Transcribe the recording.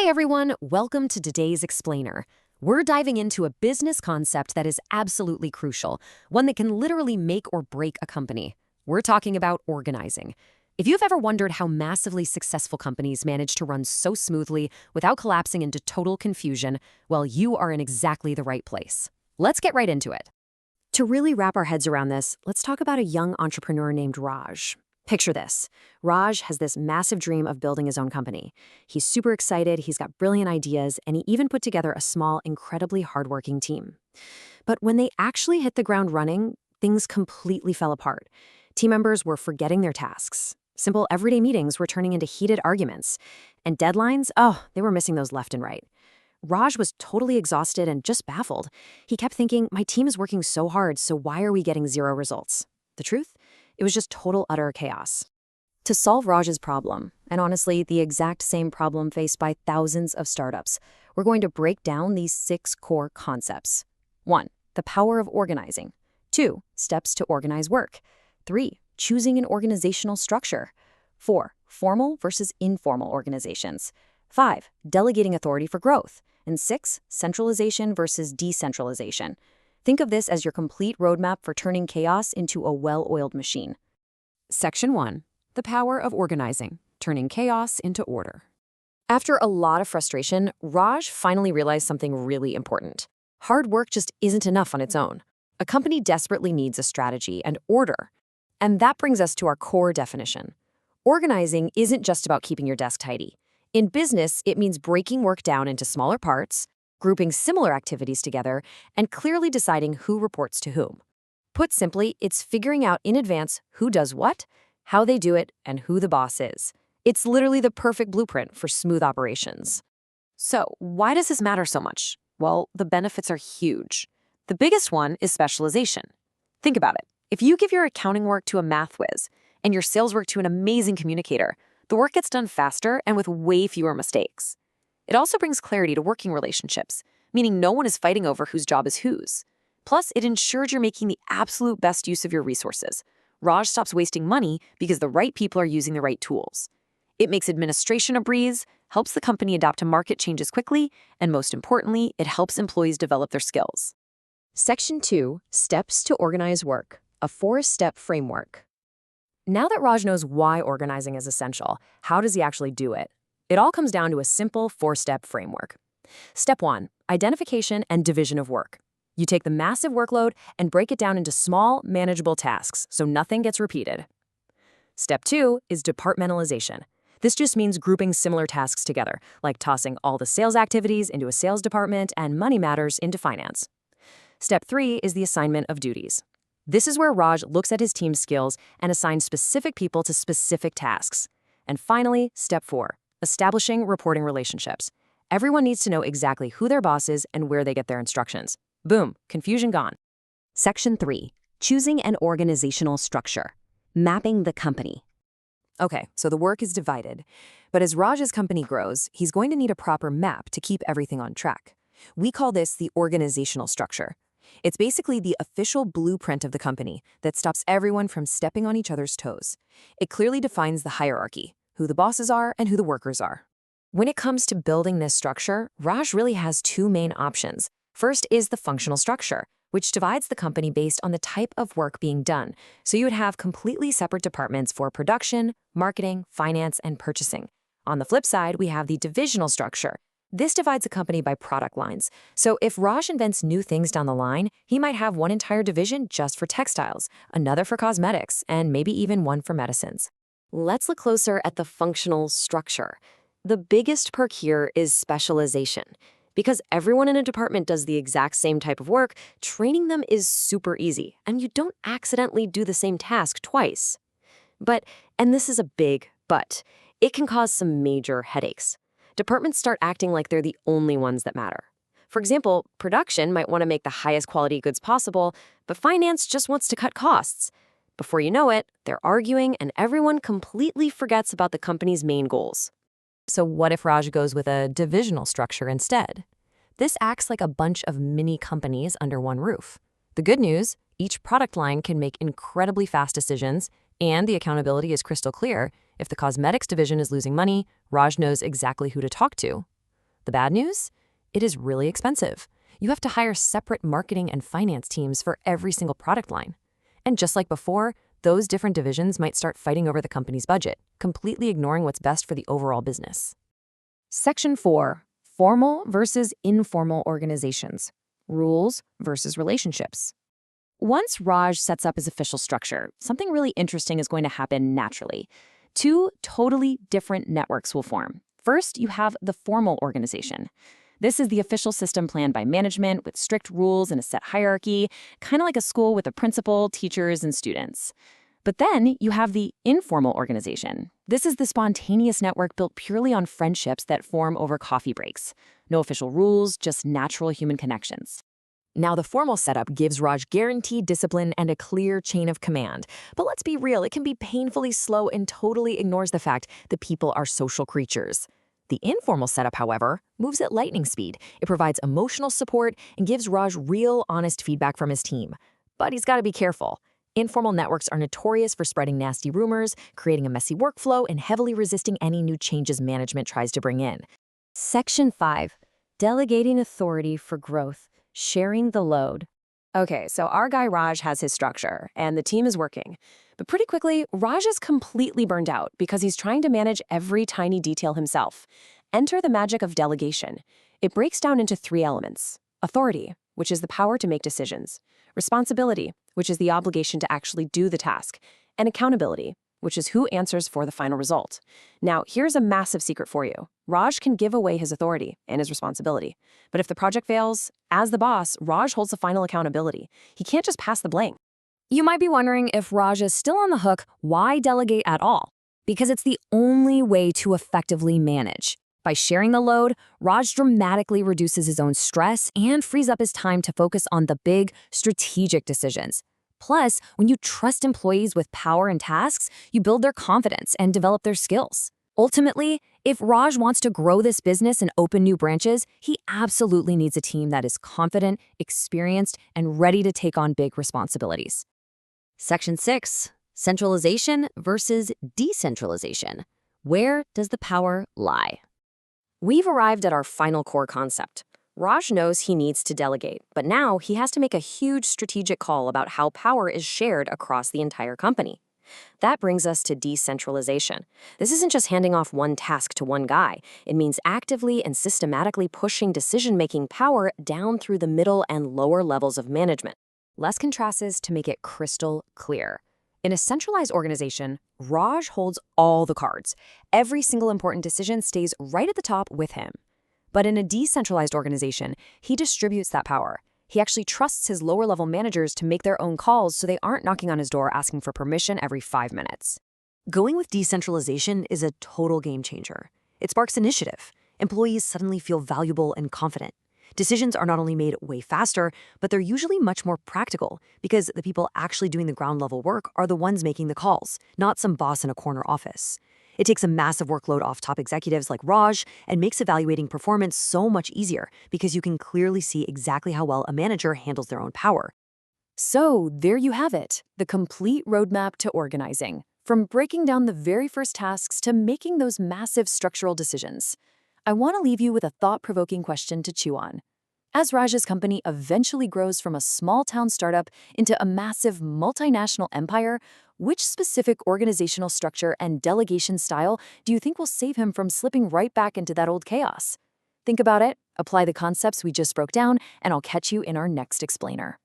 everyone, welcome to today's Explainer. We're diving into a business concept that is absolutely crucial, one that can literally make or break a company. We're talking about organizing. If you've ever wondered how massively successful companies manage to run so smoothly without collapsing into total confusion, well, you are in exactly the right place. Let's get right into it. To really wrap our heads around this, let's talk about a young entrepreneur named Raj. Picture this. Raj has this massive dream of building his own company. He's super excited, he's got brilliant ideas, and he even put together a small, incredibly hardworking team. But when they actually hit the ground running, things completely fell apart. Team members were forgetting their tasks. Simple everyday meetings were turning into heated arguments. And deadlines, they were missing those left and right. Raj was totally exhausted and just baffled. He kept thinking, my team is working so hard, so why are we getting zero results? The truth? It was just total, utter chaos. To solve Raj's problem, and honestly, the exact same problem faced by thousands of startups, we're going to break down these 6 core concepts. 1. The power of organizing. 2. Steps to organize work. 3. Choosing an organizational structure. 4. Formal versus informal organizations. 5. Delegating authority for growth. And 6. Centralization versus decentralization. Think of this as your complete roadmap for turning chaos into a well-oiled machine. Section 1. The power of organizing, turning chaos into order. After a lot of frustration, Raj finally realized something really important. Hard work just isn't enough on its own. A company desperately needs a strategy and order. And that brings us to our core definition. Organizing isn't just about keeping your desk tidy. In business, it means breaking work down into smaller parts, grouping similar activities together, and clearly deciding who reports to whom. Put simply, it's figuring out in advance who does what, how they do it, and who the boss is. It's literally the perfect blueprint for smooth operations. So, why does this matter so much? Well, the benefits are huge. The biggest one is specialization. Think about it. If you give your accounting work to a math whiz and your sales work to an amazing communicator, the work gets done faster and with way fewer mistakes. It also brings clarity to working relationships, meaning no one is fighting over whose job is whose. Plus, it ensures you're making the absolute best use of your resources. Raj stops wasting money because the right people are using the right tools. It makes administration a breeze, helps the company adapt to market changes quickly, and most importantly, it helps employees develop their skills. Section 2. Steps to organize work, a 4-step framework. Now that Raj knows why organizing is essential, how does he actually do it? It all comes down to a simple 4-step framework. Step 1. Identification and division of work. You take the massive workload and break it down into small, manageable tasks so nothing gets repeated. Step 2 is departmentalization. This just means grouping similar tasks together, like tossing all the sales activities into a sales department and money matters into finance. Step 3 is the assignment of duties. This is where Raj looks at his team's skills and assigns specific people to specific tasks. And finally, Step 4. Establishing reporting relationships. Everyone needs to know exactly who their boss is and where they get their instructions. Boom, confusion gone. Section 3. Choosing an organizational structure. Mapping the company. Okay, so the work is divided. But as Raj's company grows, he's going to need a proper map to keep everything on track. We call this the organizational structure. It's basically the official blueprint of the company that stops everyone from stepping on each other's toes. It clearly defines the hierarchy, who the bosses are and who the workers are. When it comes to building this structure, Raj really has 2 main options. First is the functional structure, which divides the company based on the type of work being done. So you would have completely separate departments for production, marketing, finance, and purchasing. On the flip side, we have the divisional structure. This divides a company by product lines. So if Raj invents new things down the line, he might have one entire division just for textiles, another for cosmetics, and maybe even one for medicines. Let's look closer at the functional structure. The biggest perk here is specialization. Because everyone in a department does the exact same type of work, training them is super easy, and you don't accidentally do the same task twice. But, and this is a big but, it can cause some major headaches. Departments start acting like they're the only ones that matter. For example, production might want to make the highest quality goods possible, but finance just wants to cut costs. Before you know it, they're arguing and everyone completely forgets about the company's main goals. So what if Raj goes with a divisional structure instead? This acts like a bunch of mini companies under one roof. The good news, each product line can make incredibly fast decisions, and the accountability is crystal clear. If the cosmetics division is losing money, Raj knows exactly who to talk to. The bad news? It is really expensive. You have to hire separate marketing and finance teams for every single product line. And just like before, those different divisions might start fighting over the company's budget, completely ignoring what's best for the overall business. Section 4. Formal versus informal organizations. Rules versus relationships. Once Raj sets up his official structure, something really interesting is going to happen naturally. Two totally different networks will form. First, you have the formal organization. This is the official system planned by management with strict rules and a set hierarchy, kind of like a school with a principal, teachers, and students. But then you have the informal organization. This is the spontaneous network built purely on friendships that form over coffee breaks. No official rules, just natural human connections. Now, the formal setup gives Raj guaranteed discipline and a clear chain of command. But let's be real, it can be painfully slow and totally ignores the fact that people are social creatures. The informal setup, however, moves at lightning speed. It provides emotional support and gives Raj real, honest feedback from his team. But he's got to be careful. Informal networks are notorious for spreading nasty rumors, creating a messy workflow, and heavily resisting any new changes management tries to bring in. Section 5. Delegating authority for growth. Sharing the load. Okay, so our guy Raj has his structure, and the team is working. But pretty quickly, Raj is completely burned out because he's trying to manage every tiny detail himself. Enter the magic of delegation. It breaks down into 3 elements. Authority, which is the power to make decisions. Responsibility, which is the obligation to actually do the task. And accountability, which is who answers for the final result. Now, here's a massive secret for you. Raj can give away his authority and his responsibility. But if the project fails, as the boss, Raj holds the final accountability. He can't just pass the blame. You might be wondering, if Raj is still on the hook, why delegate at all? Because it's the only way to effectively manage. By sharing the load, Raj dramatically reduces his own stress and frees up his time to focus on the big, strategic decisions. Plus, when you trust employees with power and tasks, you build their confidence and develop their skills. Ultimately, if Raj wants to grow this business and open new branches, he absolutely needs a team that is confident, experienced, and ready to take on big responsibilities. Section 6. Centralization versus decentralization. Where does the power lie? We've arrived at our final core concept. Raj knows he needs to delegate, but now he has to make a huge strategic call about how power is shared across the entire company. That brings us to decentralization. This isn't just handing off one task to one guy. It means actively and systematically pushing decision-making power down through the middle and lower levels of management. Let's contrast this to make it crystal clear. In a centralized organization, Raj holds all the cards. Every single important decision stays right at the top with him. But in a decentralized organization, he distributes that power. He actually trusts his lower-level managers to make their own calls so they aren't knocking on his door asking for permission every 5 minutes. Going with decentralization is a total game changer. It sparks initiative. Employees suddenly feel valuable and confident. Decisions are not only made way faster, but they're usually much more practical because the people actually doing the ground-level work are the ones making the calls, not some boss in a corner office. It takes a massive workload off top executives like Raj and makes evaluating performance so much easier because you can clearly see exactly how well a manager handles their own power. So there you have it, the complete roadmap to organizing, from breaking down the very first tasks to making those massive structural decisions. I want to leave you with a thought-provoking question to chew on. As Raj's company eventually grows from a small-town startup into a massive multinational empire, which specific organizational structure and delegation style do you think will save him from slipping right back into that old chaos? Think about it, apply the concepts we just broke down, and I'll catch you in our next explainer.